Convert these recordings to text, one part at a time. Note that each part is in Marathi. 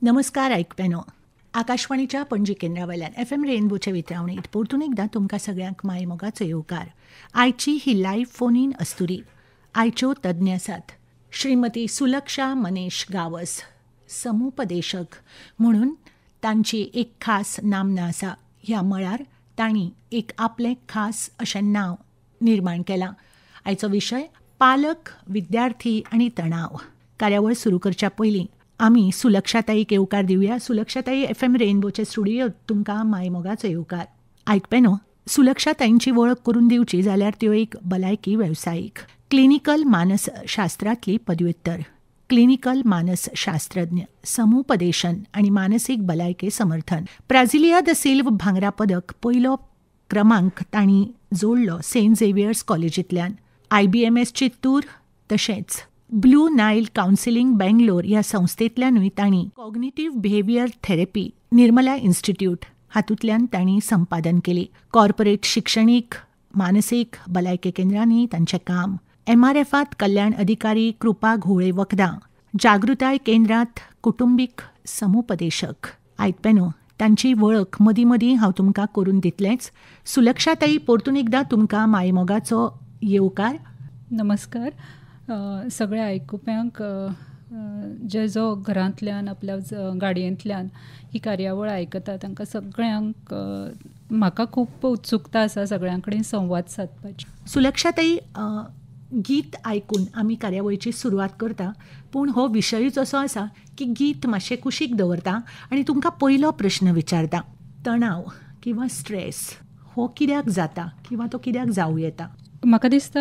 नमस्कार ऐकप्यानो. आकाशवाणीच्या पणजी केंद्रावयल्यान FM रेनबोचे वितरावणीत परतून एकदां तुमकां सगळ्यांक मायमोगाचो येवकार. आयची ही लायव्ह फोन इन अस्तुरी. आयच्यो तज्ञ आसात श्रीमती सुलक्षा मनेश गावस, समुपदेशक म्हणून तांची एक खास नामना आसा. ह्या मळार तांणी एक आपलें खास अशें नांव निर्माण केलां. आयचो विशय पालक, विद्यार्थी आनी तणाव. कार्यावळ सुरू करच्या पयलीं आमी सुलक्षाताईक येवकार दिवया. सुलक्षाताई, FM रेनबोचे स्टुडियोत तुमकां मायमोगाचो येवकार. आयकपेनो, सुलक्षाताईंची वळख करून दिवची जाल्यार त्यो एक भलायकी वेवसायीक, क्लिनिकल मानसशास्त्रांतली पदव्युत्तर, क्लिनिकल मानसशास्त्रज्ञ, समुपदेशन आनी मानसीक भलायके समर्थन. ब्राझिलिया द सिल्व भांगरा पदक पयलो क्रमांक तांणी जोडलो सेंट झेवियर्स कॉलेजींतल्यान. IBMS चित्तूर तशेंच ब्लू नायल कावन्सिलींग बेंगलोर ह्या संस्थेंतल्यानूय तांणी cognitive behaviour therapy, Nirmala institute हातूंतल्यान तांणी संपादन केली. कॉर्पोरेट शिक्षणीक मानसीक भलायके केंद्रांनी तांचें काम. MRFांत कल्याण अधिकारी कृपा घोळे वखदां, जागृताय केंद्रांत कुटुंबीक समुपदेशक. आयकपेनो, तांची वळख मदीं मदीं हांव तुमकां करून दितलेंच. सुलक्षाताई, परतून एकदां तुमकां मायमोगाचो येवकार. नमस्कार सगळ्या आयकुप्यांक जे जो घरांतल्यान आपल्या गाडयेंतल्यान ही कार्यावळ आयकता तांकां सगळ्यांक म्हाका खूब उत्सुकता आसा सगळ्यां कडेन संवाद सादपाची. सुलक्षाताई, गीत आयकून आमी कार्यावळीची सुरवात करता, पूण हो विशयूच असो आसा की गीत मातशें कुशीक दवरता आनी तुमकां पयलो प्रश्न विचारता. तणाव किंवा स्ट्रेस हो कित्याक जाता किंवा तो कित्याक जावं येता? म्हाका दिसता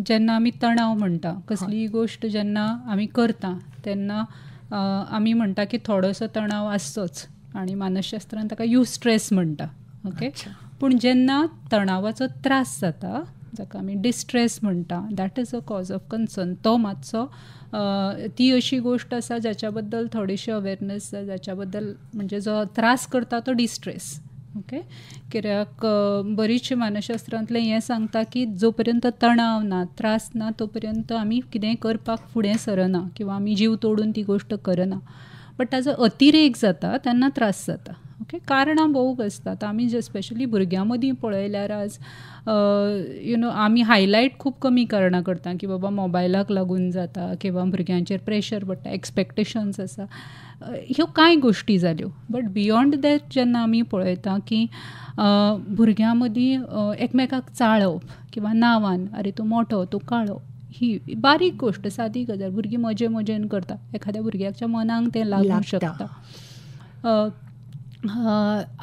जेन्ना आमी तणाव म्हणटा, कसलीय गोश्ट जेन्ना आमी करता तेन्ना आमी म्हणटा की थोडोसो तणाव आसचोच आनी मानसशास्त्रांत ताका स्ट्रेस म्हणटा. ओके, पूण जेन्ना तणावाचो त्रास जाता जाका आमी डिस्ट्रेस म्हणटा, that is a cause of concern. तो मातसो ती अशी गोश्ट आसा जाच्या बद्दल थोडीशी अवेरनस जाय, जाच्या बद्दल म्हणजे जो त्रास करता तो डिस्ट्रेस. ओके, कित्याक बरीचशी मानसशास्त्रांतलें हें सांगता की जो पर्यंत तणाव ना, त्रास ना, तो पर्यंत आमी कितेंय करपाक फुडें सरना किंवा आमी जीव तोडून ती गोश्ट करना. बट ताजो अतिरेक जाता तेन्ना त्रास जाता. ओके, कारणां भोवूक आसतात. आमी जे स्पेशली भुरग्यां मदीं पळयल्यार आज आमी हायलायट खूब कमी कारणां करता की बाबा मोबायलाक लागून जाता किंवा भुरग्यांचेर प्रेशर पडटा, एक्सपेक्टेशन्स आसा, ह्यो कांय गोश्टी जाल्यो. बट बियॉन्ड दॅट जेन्ना आमी पळयता की भुरग्यां मदीं एकमेकाक चाळप किंवा नांवान, अरे तूं मोठो, तूं काळो, ही बारीक गोश्ट, सादी गजाल, भुरगीं मजेन करता, एखाद्या भुरग्याच्या मनाक तें लागूंक शकता.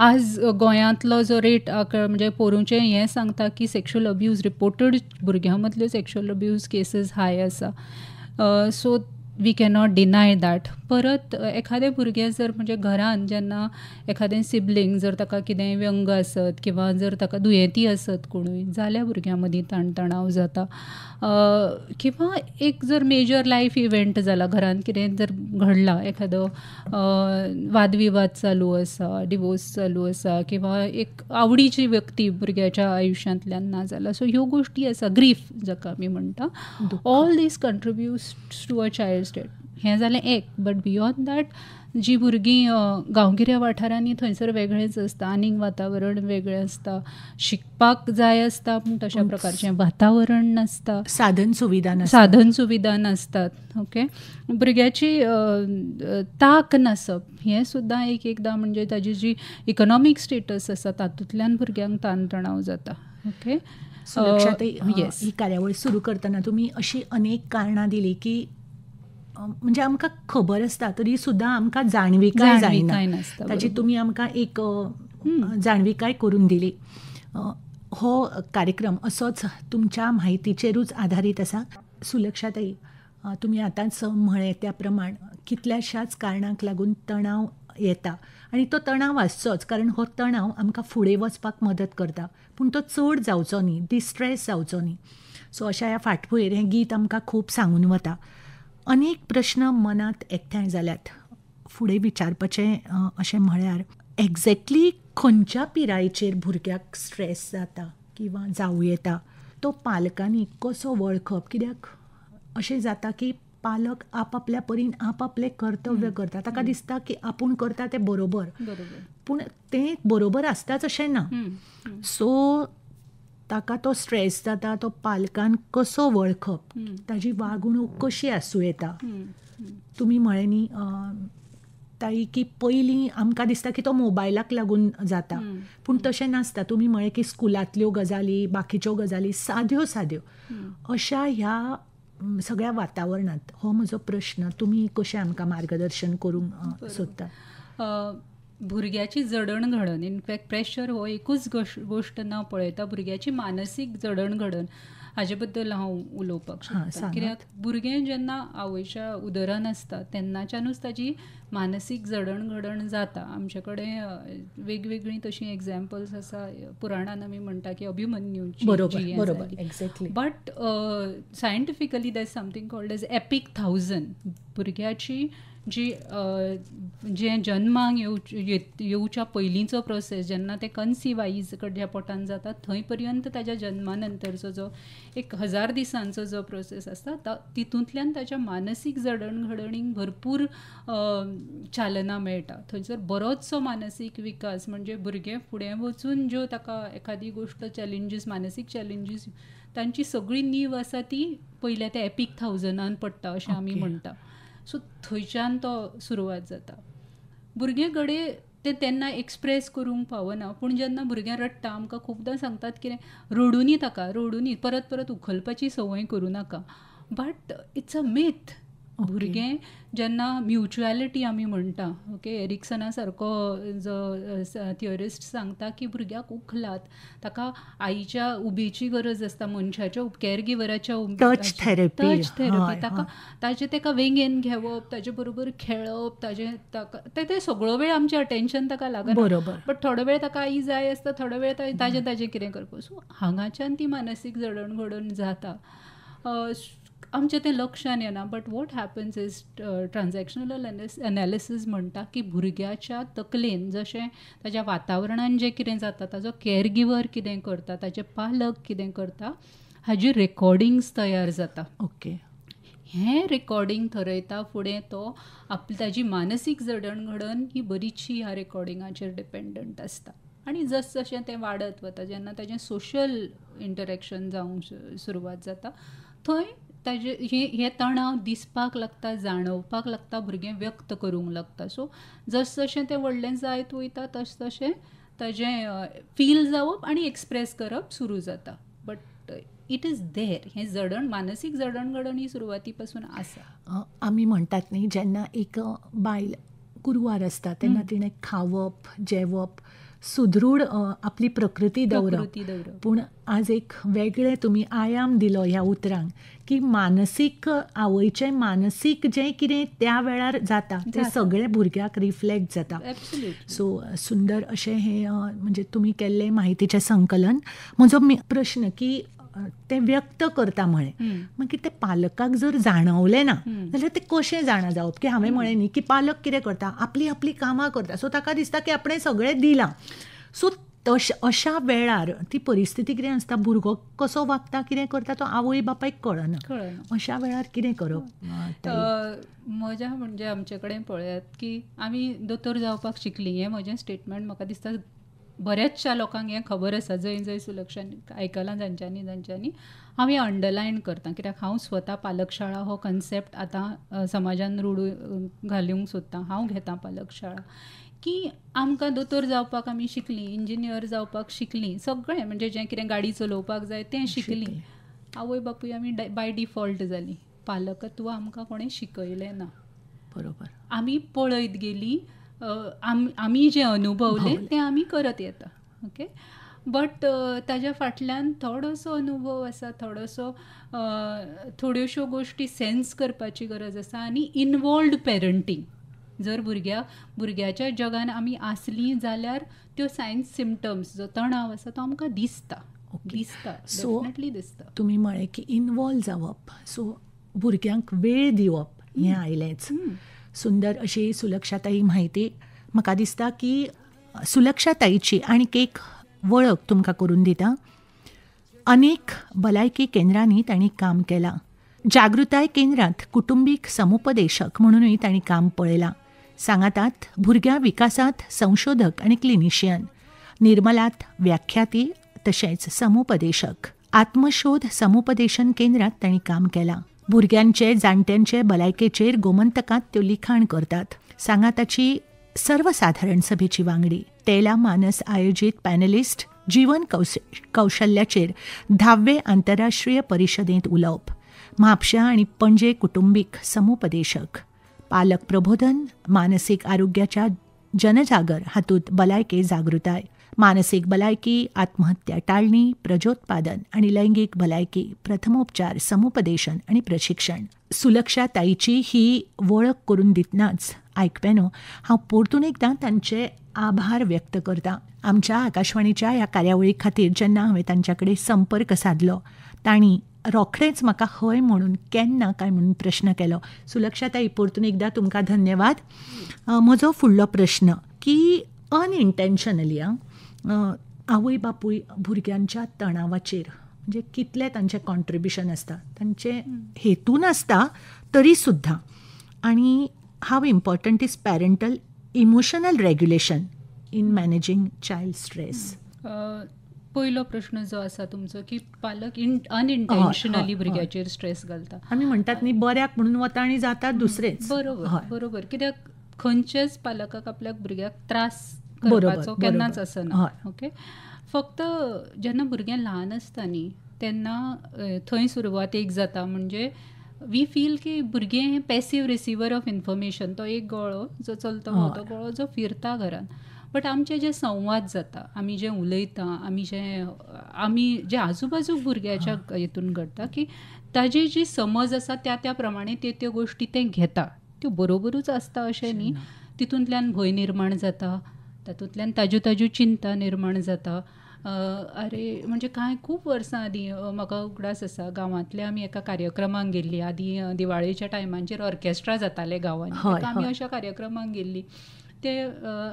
आज गोंयांतलो जो रेट म्हणजे पोरूंचें हें सांगता की सेक्शुअल अब्यूज रिपोर्टेड भुरग्यां मदल्यो सेक्शुअल अब्यूज केसीस हाय आसा. So we cannot deny that. परत एखादें भुरगें जर म्हणजे घरान जेन्ना एखादें सिबलींग जर ताका कितेंय व्यंग आसत किंवा जर ताका दुयेंती आसत कोणूय, जाल्या भुरग्यां मदीं ताणतणाव जाता. किंवा एक जर मेजर लायफ इव्हेंट जाला, घरान कितें जर घडला, एखादो वादविवाद चालू आसा, डिवोर्स चालू आसा किंवा एक आवडीची व्यक्ती भुरग्याच्या आयुश्यांतल्यान ना जाला, सो ह्यो गोश्टी आसा, ग्रीफ जाका आमी म्हणटा. All these contributes to a child state. हें जालें एक. बट बियॉन्ड दॅट जीं भुरगीं गांवगिऱ्या वाठारांनी थंयसर वेगळेंच आसता, आनीक वातावरण वेगळें आसता, शिकपाक जाय आसता पूण तशा प्रकारचें वातावरण नासता, साधन सुविधा नासतात. ओके, भुरग्याची ताक नासप हें सुद्दां एकदां म्हणजे ताजी जी इकॉनॉमीक स्टेटस आसा तातूंतल्यान भुरग्यांक ताणतणाव जाता. ओके, येस, ही कार्यावळ सुरू करतना तुमी अशी अनेक कारणां दिली की म्हणजे आमकां खबर आसता तरी सुद्दां आमकां जाणविकाय जायना, ताची तुमी आमकां एक जाणविकाय करून दिली. हो कार्यक्रम असोच तुमच्या म्हायतीचेरूच आधारीत आसा. सुलक्षाताई, तुमी आतांच म्हळें त्या प्रमाण कितल्याशाच कारणांक लागून तणाव येता आनी तो तणाव आसचोच, कारण हो तणाव आमकां फुडें वचपाक मदत करता, पूण तो चड जावचो न्ही, डिस्ट्रेस जावचो न्ही. सो अशा ह्या फाटभुंयेर हें गीत आमकां खूब सांगून वता. अनेक प्रश्न मनांत एकठांय जाल्यात. फुडें विचारपाचें अशें म्हळ्यार एक्झॅक्टली खंयच्या पिरायेचेर भुरग्याक स्ट्रेस जाता किंवा जावं येता, तो पालकांनी कसो वळखप? कित्याक अशें जाता की पालक आपापल्या परीन आपापले कर्तव्य करता, ताका दिसता की आपूण करता तें बरोबर, पूण तें बरोबर आसताच अशें ना. सो ताका तो स्ट्रेस जाता, तो पालकान कसो वळखप, ताजी वागणूक कशी आसूं येता. तुमी म्हळें न्ही ताई की पयलीं आमकां दिसता की तो मोबायलाक लागून जाता, पूण तशें नासता. तुमी म्हळें की स्कुलांतल्यो गजाली, बाकीच्यो गजाली साद्यो साद्यो अशा ह्या सगळ्या वातावरणांत हो म्हजो प्रश्न, तुमी कशें आमकां मार्गदर्शन करूंक सोदतात? भुरग्याची जडणघडण, इनफॅक्ट प्रेशर हो एकूच गोश्ट न पळयता भुरग्याची मानसीक जडणघडण हाजे बद्दल हांव उलोवपाक सोदतां. कित्याक भुरगें जेन्ना आवयच्या उदरान आसता तेन्नाच्यानूच ताजी मानसीक जडणघडण जाता. आमचे कडेन वेगवेगळी तशी एग्जाम्पल्स आसा. पुराणान आमी म्हणटा की अभिमन्यूची, but scientifically that is something called as epic 1000. भुरग्याची जे जन्माक येवच्या पयलींचो प्रोसेस, जेन्ना ते कन्सीव आईच्या पोटान जाता थंय पर्यंत ताज्या जन्मा नंतरचो जो 1000 दिसांचो जो प्रोसेस आसता तितूंतल्यान ताच्या मानसीक जडणघडणीक भरपूर चालना मेळटा. थंयसर बरोचसो मानसीक विकास, म्हणजे भुरगें फुडें वचून ज्यो ताका एखादी गोश्ट चॅलेंजीस, मानसीक चॅलेंजीस, तांची सगळी नीव आसा ती पयल्या त्या एपिक 1000 पडटा अशें आमी म्हणटा. सो थंयच्यान तो सुरवात जाता. भुरगें कडेन ते तेन्ना एक्सप्रेस करूंक पावना, पूण जेन्ना भुरगें रडटा आमकां खूबदां सांगतात कितें, रडुनी ताका, रडुनी, परत परत उखलपाची संवय करूं नाका. But it's a myth. भुरगें जेन्ना म्युच्युएलिटी आमी म्हणटा, ओके, एरिक्सना सारको जो थियोरिस्ट सांगता की भुरग्याक उखलात, ताका आईच्या उबेची गरज आसता, मनशाच्या कॅर गिवराच्या टच थेरपी, ताका ताका वेंगेन घेवप, ताजे बरोबर खेळप, ते सगळो वेळ आमचें अटेन्शन ताका लागना, बट थोडो वेळ ताका आई जाय आसता, थोडो वेळ ताजें कितें करप. सो हांगाच्यान ती मानसीक जडणघडण जाता. आमचें तें लक्षान येना. But what happens is transactional analysis म्हणटा की भुरग्याच्या तकलेन जशें ताज्या वातावरणान जें कितें जाता, ताजो कॅर गिवर कितें करता, ताजे पालक कितें करता, हाजी रेकॉर्डिंग्स तयार जाता. ओके, हें रेकॉर्डिंग थरयता फुडें तो ताजी मानसीक जडणघडण ही बरीचशी ह्या रेकॉर्डिंगाचेर डिपेंडंट आसता. आनी जशें तें वाडत वता, जेन्ना ताजें सोशल इंटरेक्शन जावंक सुरवात जाता, थंय ताजे हे तणाव दिसपाक लागता, जाणवपाक लागता, भुरगें व्यक्त करूंक लागता. सो जशें तें व्हडलें जायत वयता तशें ताजें फील जावप आनी एक्सप्रेस करप सुरू जाता. But it is there. हें मानसीक जडणघडण ही सुरवाती पासून आसा. आमी म्हणटात न्ही, जेन्ना एक बायल गुरवार आसता तेन्ना तिणें खावप, जेवप, सुदृढ आपली प्रकृती दवरप. पूण आज एक वेगळे तुमी आयाम दिलो ह्या उतरांक की मानसीक, आवयचें मानसीक जें कितें त्या वेळार जाता तें सगळें भुरग्याक रिफ्लेक्ट जाता. सो सुंदर अशें हें म्हणजे तुमी केल्लें म्हायतीचें संकलन. म्हजो प्रश्न की ते व्यक्त करता म्हळें, मागीर ते पालकाक जर जाणवलें ना जाल्यार ते कशें जाणा जावप? की हांवें म्हळें न्ही की पालक कितें करता, आपली कामां करता, सो ताका दिसता की आपणें सगळें दिलां. सो अशा वेळार ती परिस्थिती कितें आसता, भुरगो कसो वागता, कितें करता, तो आवय बापायक कळना. अशा वेळार कितें करप? म्हज्या म्हणजे आमचे कडेन पळयात की आमी दोतोर जावपाक शिकलीं. हें म्हजें स्टेटमेंट म्हाका दिसता बऱ्याचशा लोकांक हें खबर आसा, जंय सुलक्षान आयकलां जांच्यांनी. हांव हें अंडरलायन करतां, कित्याक हांव स्वता पालकशाळा हो कन्सेप्ट आतां समाजान रुडू घालूंक सोदतां. हांव घेतां पालकशाळा की आमकां दोतोर जावपाक आमी शिकलीं, इंजिनियर जावपाक शिकलीं, सगळें म्हणजे जें कितें गाडी चलोवपाक जाय तें शिकलीं. आवय बापूय आमी बाय डिफॉल्ट जालीं. पालकत्व आमकां कोणें शिकयलें ना. बरोबर. आमी पळयत गेलीं, आमी जें अनुभवलें तें आमी करत येता. ओके, बट ताज्या फाटल्यान थोडोसो अनुभव आसा, थोड्योश्यो गोश्टी सेन्स करपाची गरज आसा आनी इनवॉल्वड पेरंटींग. जर भुरग्याच्या जगान आमी आसलीं जाल्यार त्यो सायन्स सिम्टम्स, जो तणाव आसा तो आमकां दिसता. डेफिनेटली दिसता. तुमी म्हळें की इनवॉल्व जावप, सो भुरग्यांक वेळ दिवप हें आयलेंच. सुंदर अशी सुलक्षाताई म्हायती. म्हाका दिसता की सुलक्षाताईची आनीक एक वळख तुमकां करून दिता. अनेक भलायकी केंद्रांनी तांणी काम केलां. जागृताय केंद्रात कुटुंबीक समुपदेशक म्हणूनय तांणी काम पळयलां. सांगातात भुरग्या विकासात संशोधक आनी क्लिनिशियन, निर्मलात व्याख्याती तशेंच समुपदेशक. आत्मशोध समुपदेशन केंद्रात तांणी काम केलां. भुरग्यांचे जाणट्यांचे भलायकेचेर गोमंतकांत त्यो लिखाण करतात. सांगाताची सर्वसाधारण सभेची वांगडी तेला मानस आयोजीत पॅनलिस्ट जीवन कौशल्याचेर 10वे आंतरराष्ट्रीय परिशदेंत उलोवप. म्हापशा आनी पणजे कुटुंबीक समुपदेशक. पालक प्रबोधन, मानसीक आरोग्याच्या जनजागर हातूंत भलायके जागृताय. मानसीक भलायकी, आत्महत्या टाळणी, प्रजोत्पादन आनी लैंगीक भलायकी, प्रथमोपचार समुपदेशन आनी प्रशिक्षण. सुलक्षा ताईची ही वळख करून दितनाच आयकप्यानो हांव परतून एकदां तांचे आभार व्यक्त करतां. आमच्या आकाशवाणीच्या ह्या कार्यावळी खातीर जेन्ना हांवें तांच्या कडेन संपर्क सादलो तांणी रोखडेंच म्हाका हय म्हणून केन्ना काय म्हणून प्रश्न केलो. सुलक्षा ताई, परतून एकदां तुमकां धन्यवाद. म्हजो फुडलो प्रश्न की अनइंटेन्शनली आवय बापूय भुरग्यांच्या तणावाचेर म्हणजे कितलें तांचें कॉन्ट्रिब्युशन आसता, तांचे हेतून आसता तरी सुद्दां. आनी how important is parental emotional regulation in managing child stress. पयलो प्रश्न जो आसा तुमचो की पालक अनइंटेन्शनली भुरग्याचेर स्ट्रेस घालता. आमी म्हणटात न्ही बऱ्याक म्हणून वता आनी जाता दुसरेच. बरोबर. कित्याक खंयचेच पालकाक आपल्या भुरग्याक त्रास करपाचो केन्नाच आसना. ओके. फक्त जेन्ना भुरगें ल्हान आसता न्ही तेन्ना थंय सुरवातेक जाता. म्हणजे वी फील की भुरगें हें पॅसिव्ह रिसिवर ऑफ इन्फॉर्मेशन. तो एक गळो जो चलतो तो गळो जो फिरता घरान. बट आमचे जे संवाद जाता, आमी जें उलयता, आमी जे आजूबाजू भुरग्याच्या हितून घडटा की ताजी जी समज आसा त्या प्रमाणे त्यो गोश्टी तें घेता. त्यो बरोबरूच आसता अशें न्ही. तितूंतल्यान भंय निर्माण जाता, तातूंतल्यान ताज्यो चिंता निर्माण जाता. अरे म्हणजे खूब वर्सां आदीं म्हाका उगडास आसा, गांवांतले आमी एका कार्यक्रमाक गेल्ली. आदीं दिवाळेच्या टायमांचेर ऑर्केस्ट्रा जाताले गांवांनी. आमी अशा कार्यक्रमाक गेल्ली ते.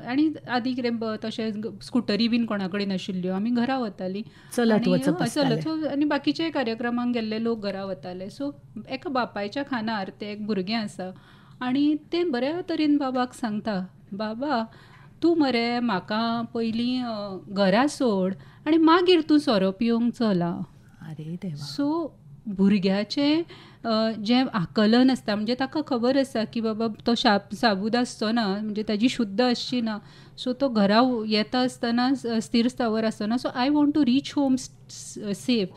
आनी आदीं कितें तशें स्कुटरी बीन कोणा कडेन नाशिल्ल्यो. आमी घरा वतालीं चलत आनी बाकीचे कार्यक्रमाक गेल्ले लोक घरा वताले. सो एका बापायच्या खानार ते एक भुरगें आसा आनी तें बऱ्या तरेन बाबाक सांगता, बाबा तूं मरे म्हाका पयलीं घरा सोड आनी मागीर तूं सोरो पिवंक चला. अरे देवा. सो भुरग्याचें जें आकलन आसता, म्हणजे ताका खबर आसा की बाबा तो साबूद आसचो ना, म्हणजे ताजी शुद्ध आसची ना. सो तो घरा येता आसतना स्थिर स्थावर आसतना, so I want to reach home safe.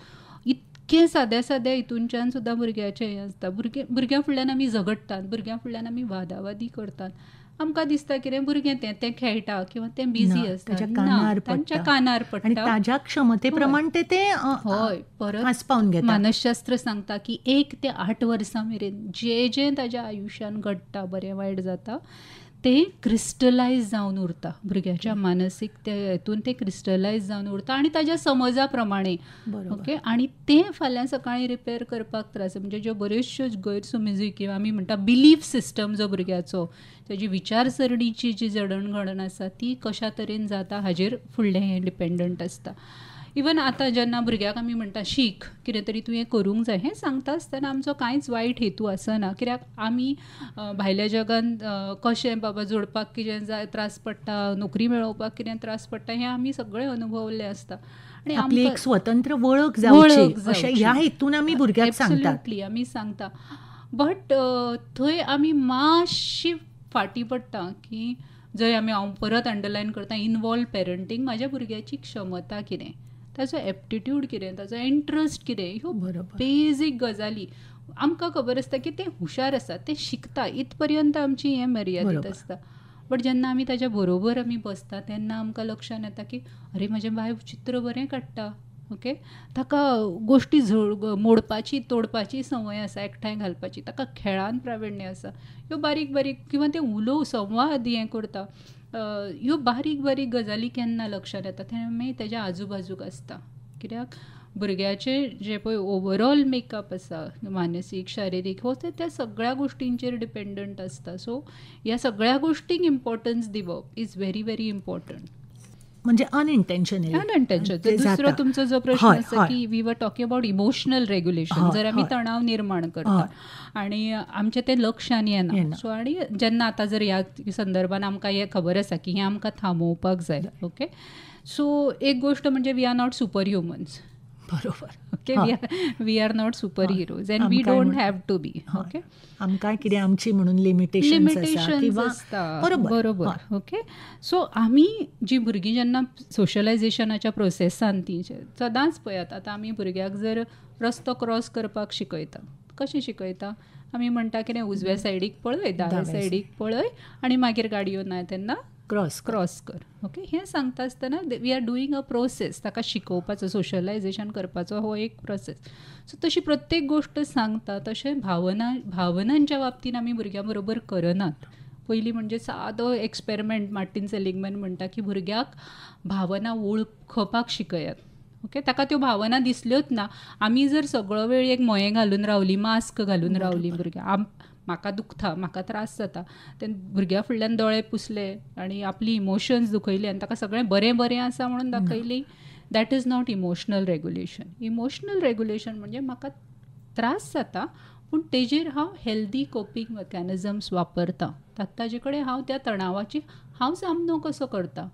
इतकें साद्या हितूनच्यान सुद्दां भुरग्याचें हें आसता. भुरग्या फुडल्यान आमी झगडटात, भुरग्या फुडल्यान आमी वादावादी करतात. आमकां दिसता कितें भुरगें तें खेळटा किंवा तें बिजी आसता, तांच्या कानार पडटा. ताज्या क्षमते प्रमाण तें परत आस्पावन घेता. मानसशास्त्र सांगता की 1 ते 8 वर्सां मेरेन जें ताज्या आयुश्यान घडटा, बरें वायट जाता, तें क्रिस्टलायज जावन उरता. भुरग्याच्या मानसीक हेतून तें क्रिस्टलायज जावन उरता आनी ताज्या समजा प्रमाणे. ओके. आनी तें फाल्यां सकाळीं रिपेर करपाक त्रास. म्हणजे ज्यो बऱ्योचश्यो गैरसमजी किंवा आमी म्हणटा बिलीफ सिस्टम जो भुरग्याचो, ताजी विचारसरणीची जी जडणघडण आसा ती कशा तरेन जाता हाजेर फुडलें हें डिपेंडंट आसता. इवन आतां जेन्ना भुरग्याक आमी म्हणटा शीक, कितें तरी तुवें करूंक जाय, हें सांगता आसतना आमचो कांयच वायट हेतू आसना. कित्याक आमी भायल्या जगान कशें बाबा जोडपाक कितें जाय त्रास पडटा, नोकरी मेळोवपाक कितें त्रास पडटा, हें आमी सगळें अनुभवलें आसता. आनी आपली एक स्वतंत्र वळख जावची अशें ह्या हेतून आमी भुरग्याक सांगता. आमी सांगता. बट थंय आमी मातशी फाटीं पडटा की जंय हांव परत अंडरलायन करता, इनवॉल्व पेरंटींग. म्हाज्या भुरग्याची क्षमता कितें, ताजो एप्टिट्यूड कितें, ताजो इंट्रस्ट कितें, ह्यो बेजीक गजाली आमकां खबर आसता की तें हुशार आसा, तें शिकता. इतपर्यंत आमची हें मर्यादीत आसता. बट जेन्ना आमी ताज्या बरोबर आमी बसता तेन्ना आमकां लक्षांत येता की अरे म्हाजें बाय चित्र बरें काडटा. ओके. ताका गोश्टी मोडपाची तोडपाची संवय आसा, एकठांय घालपाची. ताका खेळान प्राविण्य आसा. ह्यो बारीक किंवा तें संवाद हें करता. ह्यो बारीक गजाली केन्ना लक्षांत येता तेन्ना मागीर तेज्या आजूबाजूक आसता. कित्याक भुरग्याचें जें पळय ओवरऑल मेकअप आसा, मानसीक शारिरीक, हो त्या सगळ्या गोश्टींचेर डिपेंडंट आसता. सो ह्या सगळ्या गोश्टींक इम्पॉर्टन्स दिवप इज व्हेरी इम्पॉर्टंट. म्हणजे अनइंटेन्शनली दुसरो तुमचो जो प्रश्न आसा की we were talking about emotional regulation, जर आमी तणाव निर्माण करता आणि आमचें तें लक्षान येना. सो आणि जेन्ना आतां जर ह्या संदर्भान आमकां हें खबर आसा की हें आमकां थांबोवपाक जाय. ओके, सो एक गोष्ट म्हणजे we are not superhumans. बरोबर. Okay, we are not superheroes and we don't have to be. Okay, आमकां कितें आमची म्हणून लिमिटेशन्स आसता. बरोबर. ओके, सो आमी जी भुरगीं जेन्ना सोशलायझेशनाच्या प्रोसेसान ती सदांच पळयात, आतां आमी भुरग्याक जर रस्तो क्रॉस करपाक शिकयता, कशें शिकयता, आमी म्हणटा कितें उजव्या सायडीक पळय, दावे सायडीक पळय आणि मागीर गाडयो येना तेन्ना क्रॉस कर. ओके, हें सांगता आसतना we are doing a process. ताका शिकोवपाचो, सोशलायझेशन करपाचो हो एक प्रोसेस. सो तशी प्रत्येक गोश्ट सांगता तशें भावनांच्या बाबतीन आमी भुरग्यां बरोबर करनात. पयलीं म्हणजे सादो एक्सपेरिमेंट मार्टिन सेलिगमॅन म्हणटा की भुरग्याक भावना वळखपाक शिकयात. ओके, ताका त्यो भावना दिसल्योच ना. आमी जर सगळो वेळ एक मोये घालून रावली, मास्क घालून रावली भुरग्यां, म्हाका दुखता, म्हाका त्रास जाता, तेन्ना भुरग्या फुडल्यान दोळे पुसले आनी आपली इमोशन्स दुखयली आनी ताका सगळें बरें आसा म्हणून दाखयली, that is not emotional regulation. Emotional regulation म्हणजे म्हाका त्रास जाता पूण तेजेर हांव हेल्दी कोपींग मेकॅनिझम्स वापरतां. ताजे कडेन हांव त्या तणावाची सामनो कसो करता.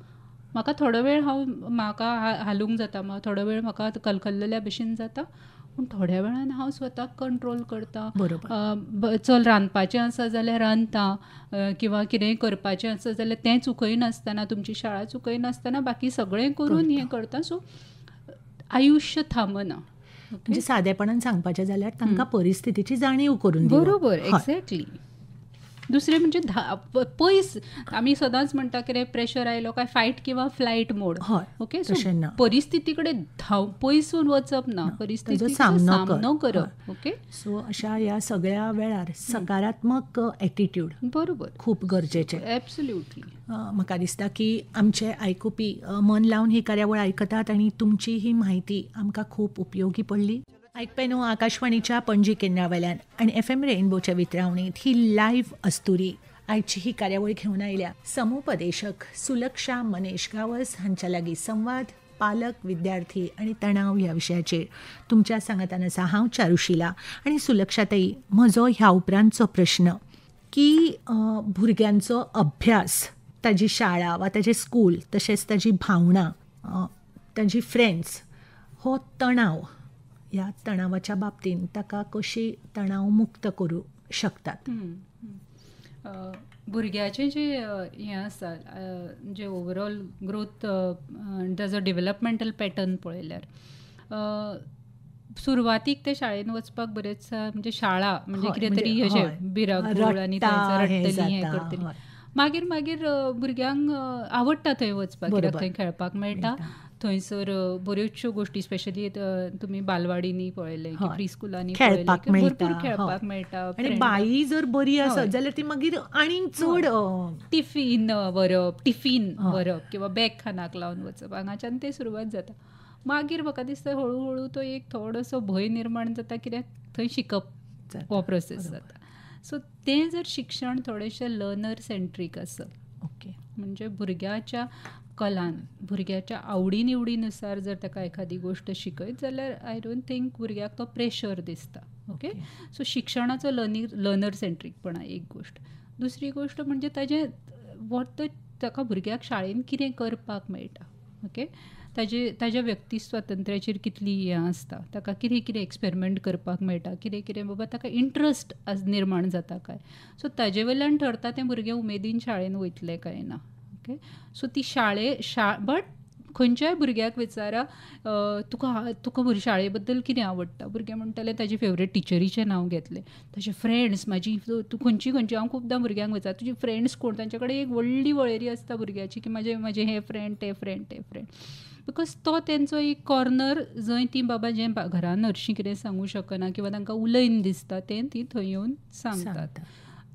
म्हाका थोडो वेळ म्हाका हालूंक जाता, थोडो वेळ म्हाका कलकल्लेल्या भशेन जाता, पूण थोड्या वेळान हांव स्वताक कंट्रोल करता. चल रांदपाचें आसा जाल्यार रांदता, किंवा कितेंय करपाचें आसा जाल्यार तें चुकयनासतना, तुमची शाळा चुकयनासतना बाकी सगळें करून हें करता. सो आयुश्य थांबना. म्हणजे सादेपणान सांगपाचें जाल्यार तांकां परिस्थितीची जाणीव करून दिवप. बरोबर, एक्झॅक्टली. दुसरें म्हणजे पयस आमी सदांच म्हणटा कितें प्रेशर आयलो काय फायट किंवा फ्लायट मोड. ओके, सो परिस्थिती कडेन पयसून वचप ना, परिस्थितीचो सामनो करप. ओके, सो अशा ह्या सगळ्या वेळार सकारात्मक एटिट्यूड बरोबर खूब गरजेचें. एब्सोल्युटली. म्हाका दिसता की आमचे आयकुपी मन लावन ही कार्यावळ आयकतात आनी तुमची ही म्हायती आमकां खूब उपयोगी पडली. ऐकपे न्हू, आकाशवाणीच्या पणजी केंद्रावेल्यान आनी FM रेनबोच्या वितरावणीत ही लायव्ह अस्तुरी. आयची ही कार्यावळ घेवन आयल्या समुपदेशक सुलक्षा मनेश गावस हांच्या लागीं संवाद पालक, विद्यार्थी आनी तणाव ह्या विशयाचेर तुमच्या सांगातान आसा हांव चारुशिला. आनी सुलक्षाताई, म्हजो ह्या उपरांतचो प्रश्न की भुरग्यांचो अभ्यास, ताजी शाळा वा ताजें स्कूल, तशेंच ताजी भावना, ताजी फ्रेंड्स, हो तणाव, ह्या तणावाच्या बाबतीन ताका कशी तणाव मुक्त करूं शकतात. भुरग्याचें जें हें आसा, जें ओवरऑल ग्रोथ, ताजो डेवलपमेंटल पॅटर्न पळयल्यार सुरवातीक ते शाळेन वचपाक बरेच, म्हणजे शाळा म्हणजे कितें तरी अशें भिरागूळ आनी रडटली हें करतली. मागीर भुरग्यांक आवडटा थंय वचपाक, कित्याक थंय खेळपाक मेळटा. थंयसर बऱ्योचश्यो गोश्टी, स्पेशली तुमी बालवाडींनी पळयलें की प्री स्कुलांनी भरपूर खेळपाक मेळटा. आनी बाई जर बरी आसत जाल्यार ती मागीर आनीक चड टिफीन व्हरप किंवा बॅग खानाक लावन वचप, हांगाच्यान ते सुरवात जाता. मागीर म्हाका दिसता हळू तो एक थोडोसो भंय निर्माण जाता, कित्याक थंय शिकप हो प्रोसेस जाता. सो तें जर शिक्षण थोडेशें लर्नर सेंट्रीक आसत, ओके, म्हणजे भुरग्याच्या कलान, भुरग्याच्या आवडी निवडीनुसार जर ताका एखादी गोष्ट शिकयत जाल्यार आय डोंट थिंक भुरग्याक तो प्रेशर दिसता. ओके, सो शिक्षणाचो लर्नर सेंट्रीकपणा एक गोश्ट. दुसरी गोश्ट म्हणजे ताका भुरग्याक शाळेन कितें करपाक मेळटा. ओके, ताज्या व्यक्ती स्वातंत्र्याचेर कितली हें आसता, ताका कितें कितें एक्सपेरिमेंट करपाक मेळटा, कितें कितें बाबा ताका इंट्रस्ट निर्माण जाता काय. सो ताजे वयल्यान ठरता तें भुरगें उमेदीन शाळेन वयतलें काय ना. ओके, सो ती बट खंयच्याय भुरग्याक विचारा तुका शाळे बद्दल कितें आवडटा, भुरगें म्हणटलें ताजे फेवरेट टिचरीचें नांव घेतलें, ताजे फ्रेंड्स, तूं खंयची हांव खुबदां भुरग्यांक विचार तुजी फ्रेंड्स कोण, तांचे कडेन एक व्हडली वळेरी आसता भुरग्याची की म्हजे हे फ्रेंड ते फ्रेंड. बिकॉज तो तेंचो एक कॉर्नर जंय ती बाबा जें घरान हरशीं कितें सांगूं शकना किंवा तांकां उलयन दिसता तें ती थंय येवन सांगतात.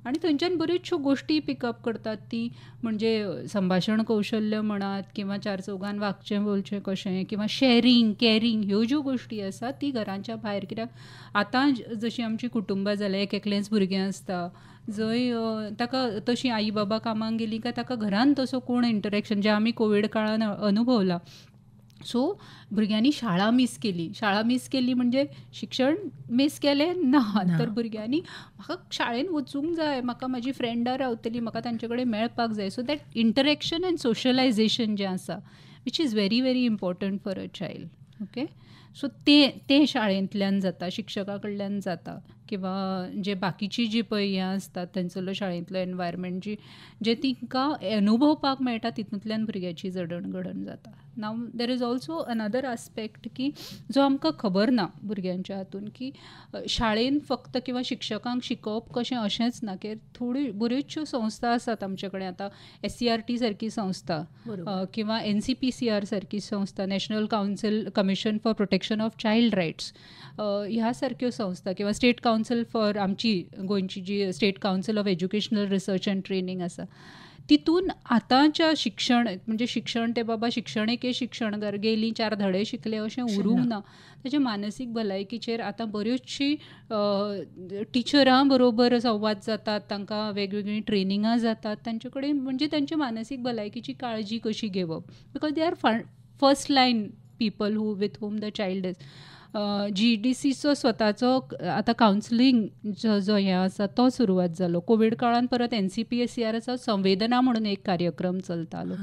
आणि थंयच्यान बऱ्योचश्यो गोश्टी पिकअप करतात ती, म्हणजे संभाशण कौशल्य म्हणात किंवा चार चौगान वागचें बोलचें कशें किंवा शेअरिंग कॅरिंग, ह्यो ज्यो गोश्टी आसा ती घराच्या भायर. कित्याक आतां जशीं आमची कुटुंबां जाल्यां, एकलेंच भुरगें आसता, जंय ताका तशी आई बाबा कामाक गेली काय ताका घरान तसो कोण इंटरेक्शन, जे आमी कोवीड काळान अनुभवला. सो भुरग्यांनी शाळा मिस केली म्हणजे शिक्षण मिस केलें ना, तर भुरग्यांनी म्हाका शाळेन वचूंक जाय, म्हाका म्हाजी फ्रेंडां रावतली, म्हाका तांचे कडेन मेळपाक जाय. So that interaction end socialisation जें आसा which is very very important for a child. Okay, so ते शाळेंतल्यान जाता, शिक्षका कडल्यान जाता, किंवा जे बाकीची जी पळय हें आसतात तांचो शाळेंतलो एनवायरमेंट जे तिंकां अनुभवपाक मेळटा, तितूंतल्यान भुरग्याची जडणघडण जाता. Now there is also another aspect की जो आमकां खबर ना भुरग्यांच्या हातून, की शाळेन फक्त किंवा शिक्षकांक शिकोवप कशें अशेंच ना, की थोडी बऱ्योचश्यो संस्था आसात आमचे कडेन. आतां SCRT सारकी संस्था किंवा NCPCR सारकी संस्था, national council commission for protection of child rights, ह्या सारक्यो संस्था, किंवा स्टेट कावन्सील फॉर आमची गोंयची जी state council of educational research and training आसा, तितून आतांच्या शिक्षण म्हणजे शिक्षण ते बाबा शिक्षणेके शिक्षण गेलीं 4 धडे शिकले अशें उरूंक ना. ताचे मानसीक भलायकीचेर आतां बऱ्योचशी टिचरां बरोबर संवाद जातात, तांकां वेगवेगळीं ट्रेनिंगां जातात, तांचे कडेन म्हणजे तांचे मानसीक भलायकीची काळजी कशी घेवप, because they are first line people with home the child is. GDCचो स्वताचो आतां कावन्सिलींग जो हें आसा तो सुरवात जालो. कोवीड काळान परत NCPCRचो संवेदना म्हणून एक कार्यक्रम चलतालो.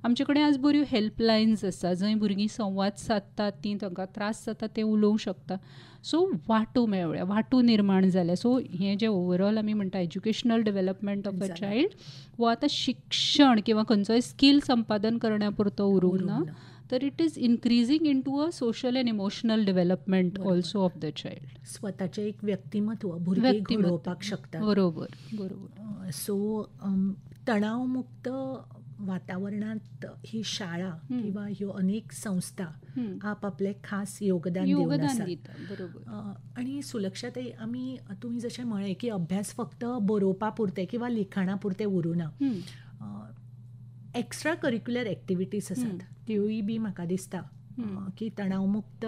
आमचे कडेन आज बऱ्यो हेल्पलायन्स आसा, जंय भुरगीं संवाद सादतात, ती तांकां त्रास जाता ते उलोवंक शकता. सो वाटू निर्माण जाल्या. सो हें जें ओवरऑल आमी म्हणटा educational development of a child, वो आतां शिक्षण किंवा खंयचोय स्कील संपादन करण्या पुरतो उरूंक ना, तर it is increasing into a social and emotional development also of the child. स्वताचें एक व्यक्तिमत्व भुरगीं घडोवपाक शकतात. बरोबर. सो तणावमुक्त वातावरणात ही शाळा किंवा ह्यो अनेक संस्था आपापले खास योगदान दितात. बरोबर. आणि सुलक्षाताई, तुम्ही जशें म्हळें की अभ्यास फक्त बरोवपा पुरते किंवा लिखाणा पुरते उरूना, एक्स्ट्रा करिक्युलर एक्टिविटीज आसात, त्योय बी म्हाका दिसता की तणावमुक्त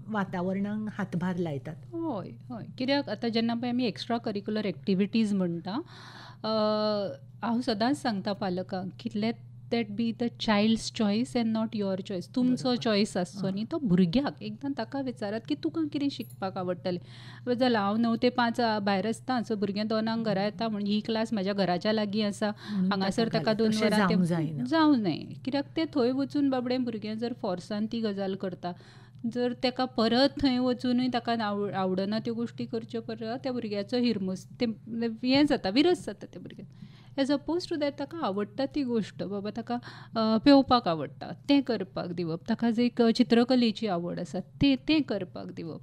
वातावरणाक हातभार लायतात. हय, कित्याक आतां जेन्ना पळय आमी एक्स्ट्रा करिक्युलर एक्टिविटीज म्हणटा, हांव सदांच सांगता पालकांक की let that be the child's choice and not your choice. तुमचो चॉयस आसचो न्ही, तो भुरग्याक एकदां ताका विचारात की तुका कितें शिकपाक आवडटलें. जाल्यार हांव 9 ते 5 भायर आसता, सो भुरगें 2 घरा येता, म्हणजे ही क्लास म्हाज्या घराच्या लागीं आसा, हांगासर ताका 2 वरां जावं न्हय. कित्याक तें थंय वचून बाबडें भुरगें जर फोर्सान ती गजाल करता, जर ताका परत थंय वचूनय ताका आवडना त्यो गोश्टी करच्यो, परत त्या भुरग्याचो हिरमूस हें जाता, विरस जाता त्या भुरग्याक. एज अपोज टू दॅट ताका आवडटा ती गोश्ट, बाबा ताका पेंवपाक आवडटा तें करपाक दिवप, ताका जे चित्रकलेची आवड आसा तें करपाक दिवप.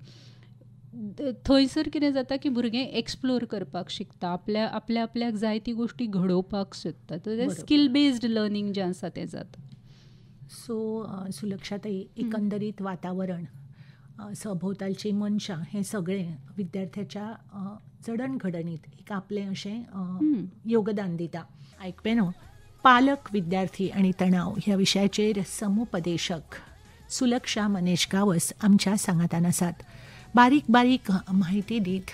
थंयसर कितें जाता की भुरगें एक्सप्लोर करपाक शिकता, आपल्याक जाय ती गोश्टी घडोवपाक सोदता. तर स्कील बेस्ड लर्निंग जें आसा तें जाता. सो सुलक्षाताई, एकंदरीत वातावरण, सभोवतालची मनशां, हें सगळें विद्यार्थ्याच्या जडणघडणीत एक आपलें अशें योगदान दिता. आयकपेनो, पालक, विद्यार्थी आणि तणाव ह्या विशयाचेर समुपदेशक सुलक्षा मनेश गावस आमच्या सांगातान आसात. बारीक बारीक म्हायती दीत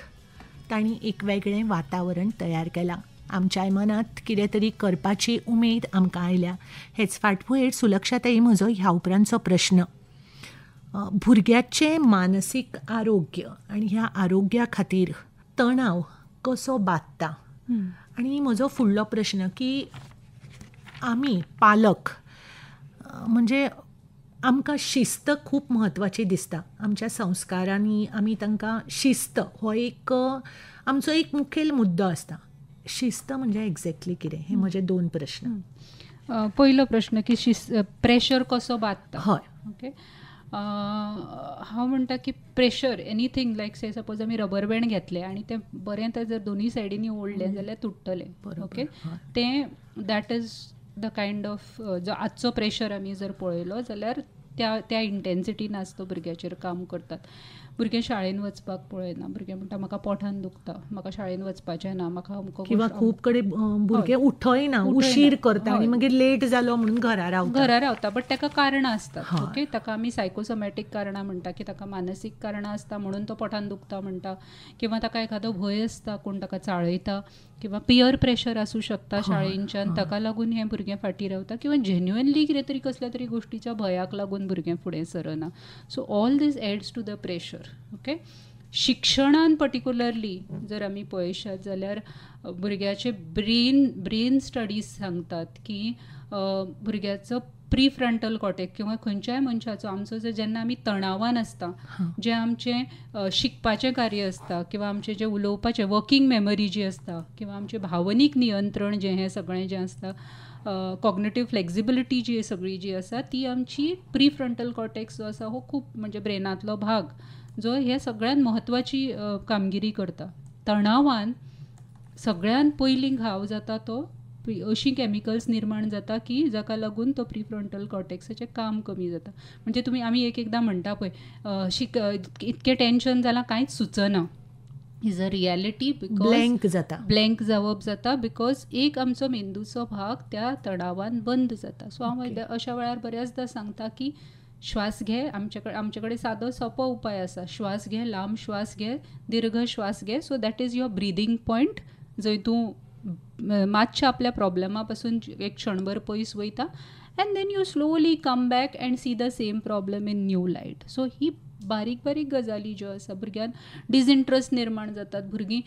तांणी एक वेगळें वातावरण तयार केलां. आमच्याय मनात कितें तरी करपाची उमेद आमकां आयल्या. हेच फाटभुंयेर सुलक्षाताई, म्हजो ह्या उपरांतचो प्रश्न, भुरग्याचें मानसीक आरोग्य आनी ह्या आरोग्या खातीर तणाव कसो बादता. आनी म्हजो फुडलो प्रश्न की आमी पालक म्हणजे आमकां शिस्त खूब म्हत्वाची दिसता. आमच्या संस्कारांनी आमी तांकां शिस्त हो एक आमचो एक मुखेल मुद्दो आसता. शिस्त म्हणजे एक्झॅक्टली कितें, हे म्हजे 2 प्रश्न. पयलो प्रश्न की प्रेशर कसो बादता. हय, ओके. हांव म्हणटा की प्रेशर एनीथींग, लायक से सपोज आमी रबर बँड घेतले आनी तें बरें जर दोनूय सायडींनी ओडलें जाल्यार तुट्टलें. ओके, तें that is the kind of जो आजचो प्रेशर आमी जर पळयलो जाल्यार त्या इंटेन्सिटीन आसतो भुरग्याचेर काम करतात. भुरगे शाळेन वचपाक पळयना. भुरगे म्हणटा म्हाका पोठान दुखता, म्हाका शाळेन वचपाचें ना, म्हाका अमको किंवा खूब कडेन भुरगे उठयना, उशीर करता आनी मागीर लेट जालो म्हणून घरा रावता. बट ताका कारणां आसतात. ओके, ताका आमी सायकोसोमॅटीक कारणां म्हणटा की ताका मानसीक कारणां आसता म्हणून तो पोठान दुखता म्हणटा, किंवा ताका एखादो भंय आसता कोण ताका चाळयता, किंवा पियर प्रेशर आसूं शकता शाळेंच्यान, ताका लागून हे भुरगे फाटीं रावता, किंवा जेन्युअनली कितें तरी कसल्या तरी गोश्टीच्या भयाक लागून भुरगे फुडें सरना. So all this adds to the pressure. Okay, शिक्षणान पर्टिक्युलरली जर आमी पळयशात जाल्यार भुरग्याचे ब्रेन स्टडीज सांगतात की भुरग्याचो प्री फ्रंटल कॉर्टेक्स किंवा खंयच्याय मनशाचो आमचो जेन्ना आमी तणावान आसता, जें आमचें शिकपाचें कार्य आसता, किंवा आमचें जें उलोवपाचें वर्किंग मेमरी जी आसता, किंवा आमचें भावनीक नियंत्रण जें हें सगळें जें आसता, कॉग्नेटिव्ह फ्लेक्झिबिलिटी जी सगळी जी आसा ती आमची प्री फ्रंटल कॉर्टेक्स जो आसा हो खूब म्हणजे ब्रेनांतलो भाग जो हे सगळ्यात म्हत्वाची कामगिरी करता. तणावान सगळ्यात पयलीं घाव जाता तो अशी कॅमिकल्स निर्माण जाता की जाका लागून तो प्री फ्रंटल कॉर्टेक्साचें काम कमी जाता. म्हणजे तुमी आमी एकदां म्हणटा पळय इतकें टेन्शन जालां कांयच सुचना, is a reality. Because blank जावप जाता बिकॉज एक आमचो मेंदूचो भाग त्या तणावान बंद जाता. सो हांव अशा वेळार बऱ्याचदा सांगता की श्वास घे. आमचे कडेन सादो सोपो उपाय आसा. श्वास घे, लांब श्वास घे, दीर्घ श्वास घे. So that is your breathing point, जंय तूं मातशें आपल्या प्रॉब्लेमा पासून एक क्षणभर पयस वयता, and then you slowly come back and see the same problem in new light. So ही बारीक बारीक गजाली ज्यो आसा, भुरग्यांक डिसइंट्रस्ट निर्माण जातात, भुरगीं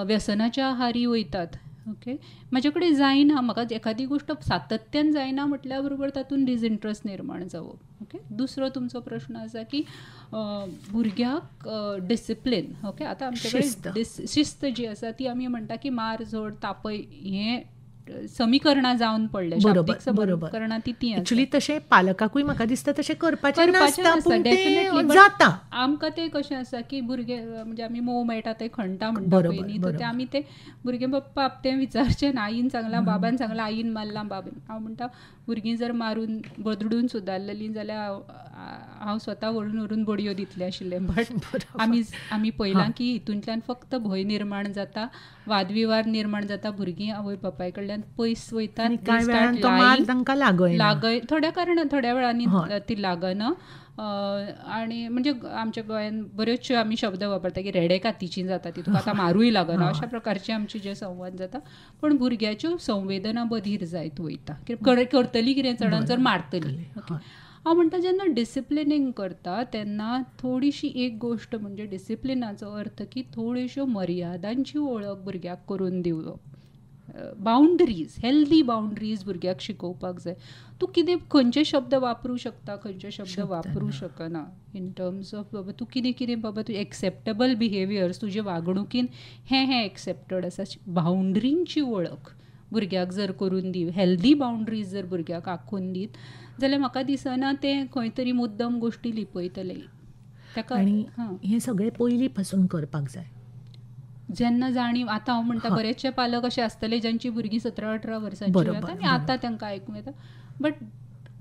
व्यसनाच्या आहारी वयतात. ओके, म्हाजे कडेन जायना, म्हाका एखादी गोश्ट सातत्यान जायना म्हटल्या बरोबर तातूंत डिसइंट्रस्ट निर्माण जावप. ओके, दुसरो तुमचो प्रश्न आसा की भुरग्याक डिसिप्लीन. ओके, आतां आमचे कडेन शिस्त जी आसा ती आमी म्हणटा की मार झोड तापय हें समीकरणां जावन पडले, शाब्दीक समीकरणां ती एक्चुअली तशें पालकाकूय म्हाका दिसता तशें करपाचें नासता, पूण तें जाता. आमकां तें कशें आसा की भुरगे म्हणजे आमी मोव मेळटा ते खणटा म्हणटा पळय न्ही, तर ते आमी ते भुरगे बाप तें विचारचें ना. आईन सांगलां, बाबान सांगलां, आईन मारलां, बाबान. हांव म्हणटा भुरगीं जर मारून बदडून सुदारलेलीं जाल्यार हांव स्वता व्हरून बडयो दितलें आशिल्लें. बट आमी पळयलां की हितूंतल्यान फक्त भंय निर्माण जाता, वादविवाद निर्माण जाता, भुरगीं आवय बापाय कडल्यान पयस वयतात, थोड्या वेळांनी ती लागना. आणि म्हणजे आमच्या गोंयान बऱ्योचश्यो आमी शब्द वापरता की रेडे कातीची जाता, ती तुका आतां मारूय लागना, अशा प्रकारचे आमचे जे संवाद जाता. पण भुरग्याच्यो संवेदना बधीर जायत वयता, करतली कितें चडान चड मारतली. हांव म्हणटा जेन्ना डिसिप्लिनींग करता तेन्ना थोडीशी एक गोश्ट म्हणजे डिसिप्लिनाचो अर्थ की थोड्योश्यो मर्यादांची वळख भुरग्याक करून दिवप. बाउंड्रीज, हेल्दी बाउंड्रीज भुरग्याक शिकोवपाक जाय. तूं कितें खंयचे शब्द वापरूं शकता, खंयचे शब्द वापरूं शकना, इन टर्म्स ऑफ बाबा तूं कितें बाबा तूं एक्सेप्टेबल बिहेवियर्स तुजे वागणुकीन हें एक्सेप्टेड आसा. बाउंड्रींची वळख भुरग्याक जर करून दी, हेल्दी बाउंड्रीज जर भुरग्याक आखून दीत जाल्यार म्हाका दिसना तें खंय तरी मुद्दम गोश्टी लिपयतले. ताका हें सगळें पयलीं पासून करपाक जाय. जेन्ना जाणीव, आतां हांव म्हणटा बरेचशे पालक अशे आसतले जांची भुरगीं 17-18 वर्सांची जाता आनी आतां तांकां आयकूंक येता. बट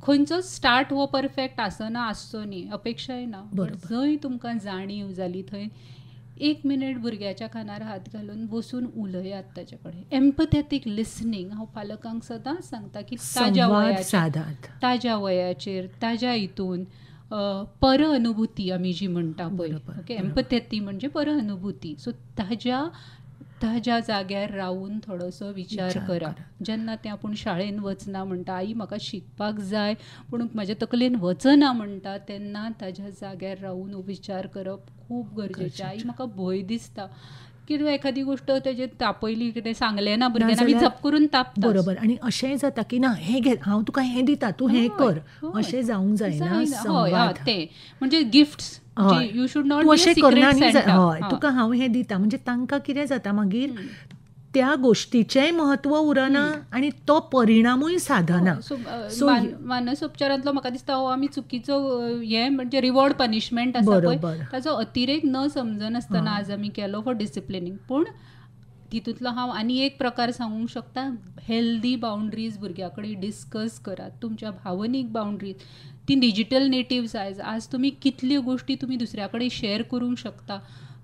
खंयचोच स्टार्ट हो परफेक्ट आसना, आसचो न्ही, अपेक्षाय ना. जंय तुमकां जाणीव जाली थंय 1 मिनीट भुरग्याच्या कानार हात घालून बसून उलयात ताचे कडेन. एम्पथेटीक लिसनींग हांव पालकांक सदांच सांगता की ताज्या वयाचेर ताज्या हितून पर अनुभूती आमी जी म्हणटा पळय. ओके, एम्पथेटी म्हणजे पर अनुभूती. सो ताज्या जाग्यार रावून थोडोसो विचार करा. जेन्ना तें आपूण शाळेन वचना म्हणटा, आई म्हाका शिकपाक जाय पूण म्हाज्या तकलेन वचना म्हणटा, तेन्ना ताज्या जाग्यार रावून विचार करप खूब गरजेचें. आई म्हाका भंय दिसता, किंवा एखादी गोश्ट तेजे तापयली, कितें सांगलें ना भुरग्यांना, आमी झप करून तापता. बरोबर. आनी अशेंय जाता की ना हें घे, हांव तुका हें दिता, तूं हें कर, अशें जावंक जायना. तें म्हणजे गिफ्ट्स यू शूड नॉट अशें करना न्ही. हय, तुका हांव हें दिता म्हणजे तांकां कितें जाता मागीर त्या गोश्टीचेंय म्हत्व उरना आनी तो परिणामूय साधना. मानसोपचारांतलो म्हाका दिसता हो आमी चुकीचो हें म्हणजे रिवॉर्ड पनिशमेंट आसा पळय ताचो अतिरेक न समजनासतना आज आमी केलो फॉर डिसिप्लिनींग. पूण तितूंतलो हांव आनी एक प्रकार सांगूंक शकता, हेल्दी बाउंड्रीज भुरग्या कडेन डिस्कस करात. तुमच्या भावनीक बाउंड्रीज, ती डिजिटल नेटिव्स आज तुमी कितल्यो गोश्टी तुमी दुसऱ्या कडेन शेअर करूंक शकता.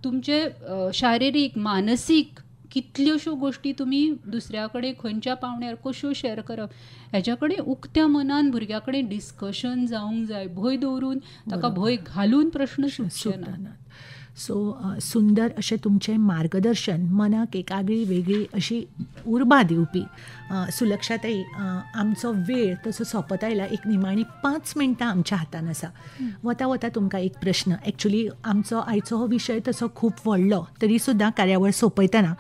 तुमचे शारिरीक मानसीक कितल्योश्यो गोश्टी तुमी दुसऱ्या कडेन खंयच्या पावण्यार कश्यो शेअर करप, हेच्या कडेन उक्त्या मनान भुरग्या कडेन डिस्कशन जावंक जाय. भंय दवरून ताका भंय घालून प्रश्न सुटचे ना. सो सुंदर अशें तुमचें मार्गदर्शन, मनाक एक आगळी वेगळी अशी उर्बा दिवपी. सुलक्षाताई, आमचो वेळ तसो सोंपत आयला. एक निमाणी 5 मिनटां आमच्या हातान आसा. वता वता तुमकां एक प्रश्न. एक्चुली आमचो आयचो हो विशय तसो खूब व्हडलो, तरी सुद्दां कार्यावळ सोंपयतना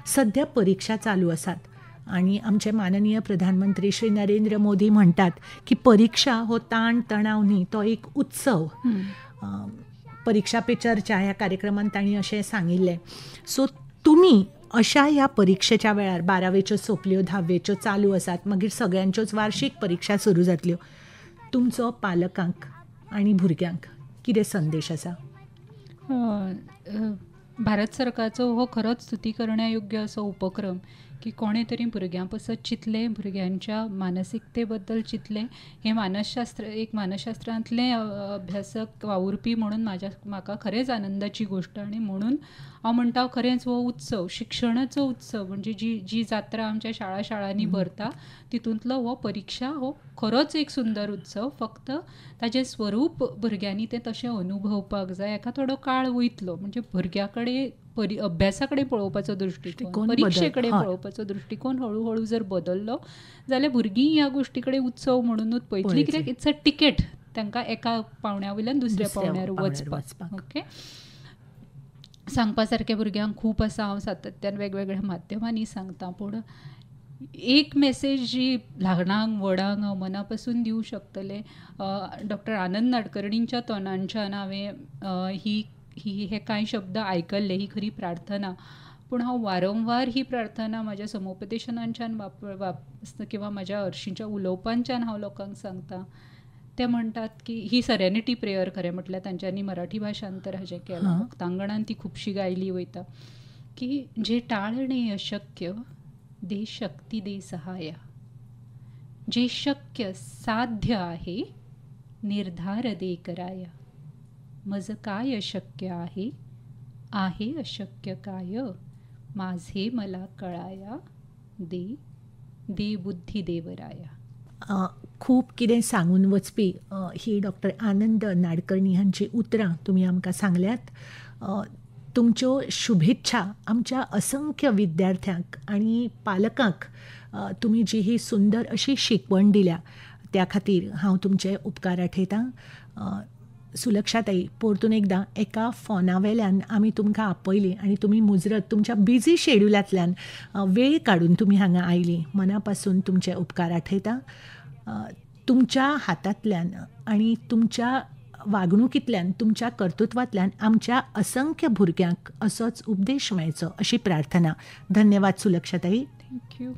सद्या परीक्षा चालू आसात आणि आमचे माननीय प्रधानमंत्री श्री नरेंद्र मोदी म्हणटात की परीक्षा हो ताण तणाव न्ही, तो एक उत्सव. परीक्षा पे चर्चा ह्या कार्यक्रमांत तांणी अशें सांगिल्लें. सो तुमी अशा ह्या परीक्षेच्या वेळार 12वेच्यो सोंपल्यो, 10वेच्यो चालू आसात, मागीर सगळ्यांच्योच वार्षिक परीक्षा सुरू जातल्यो. तुमचो पालकांक आनी भुरग्यांक कितें संदेश आसा? भारत सरकारचो हो खरोच स्तुती करण्या योग्य असो उपक्रम की कोणे तरी भुरग्यां पसत चिंतलें, भुरग्यांच्या मानसिकते बद्दल चिंतलें. हें मानसशास्त्रांतलें अभ्यासक वावुरपी म्हणून म्हाका खरेंच आनंदाची गोश्ट. आनी म्हणून हांव म्हणटा खरेंच हो उत्सव, शिक्षणाचो उत्सव, म्हणजे जी जात्रा आमच्या शाळांनी भरता तितूंतलो हो परीक्षा हो खरोच एक सुंदर उत्सव. फक्त ताजें स्वरूप भुरग्यांनी तें तशें अनुभवपाक जाय. एका थोडो काळ वयतलो, म्हणजे भुरग्या कडेन अभ्यासा कडेन पळोवपाचो दृश्टीकोन, परीक्षे कडेन पळोवपाचो दृश्टीकोन हळू जर बदललो जाल्यार भुरगीं ह्या गोश्टी कडेन उत्सव म्हणूनच पळयतलीं. कित्याक इट्स अ टिकेट तांकां एका पावण्या वयल्यान दुसऱ्या पावण्यार वचपाक. ओके, सांगपा सारकें भुरग्यांक खूब आसा. हांव सातत्यान वेगवेगळ्या माध्यमांनी सांगता, पूण एक मेसेज जी ल्हानांक व्हडांक हांव मना पासून दिवंक शकतलें. डॉक्टर आनंद नाडकर्णींच्या तोंडांच्यान हांवें हे कांय शब्द आयकल्ले. ही खरी प्रार्थना, पूण हांव वारंवार ही प्रार्थना म्हाज्या समुपदेशनांच्यान किंवा म्हाज्या हरशींच्या उलोवपांच्यान हांव लोकांक सांगता. ते म्हणटात की ही सेरेनिटी प्रेयर, खरें म्हटल्यार तांच्यांनी मराठी भाशांतर हाजें केलां, मुक्तांगणान ती खुबशी गायली वयता, की जे टाळणे अशक्य दे शक्ती दे सहाया, जे शक्य साध्य आहे निर्धार दे कराया, मज काय अशक्य आहे आहे अशक्य काय, माझे मला कळाया, दे दे बुद्धी देवराया. खूब कितें सांगून वचपी ही डॉक्टर आनंद नाडकर्णी हांची उतरां तुमी आमकां सांगल्यात. तुमच्यो शुभेच्छा आमच्या असंख्य विद्यार्थ्यांक आनी पालकांक. तुमी जी ही सुंदर अशी शिकवण दिल्या त्या खातीर हांव तुमचे उपकार आठयतां. सुलक्षाताई, परतून एकदां एका फोना वेल्यान आमी तुमकां आपयली आनी तुमी मुजरत तुमच्या बिझी शेड्युलांतल्यान वेळ काडून तुमी हांगा आयली. मना पासून तुमचे उपकार आठयतां. तुमच्या हातांतल्यान आनी तुमच्या वागणुकींतल्यान, तुमच्या कर्तृत्वांतल्यान आमच्या असंख्य भुरग्यांक असोच उपदेश मेळचो अशी प्रार्थना. धन्यवाद सुलक्षाताई. थँक्यू.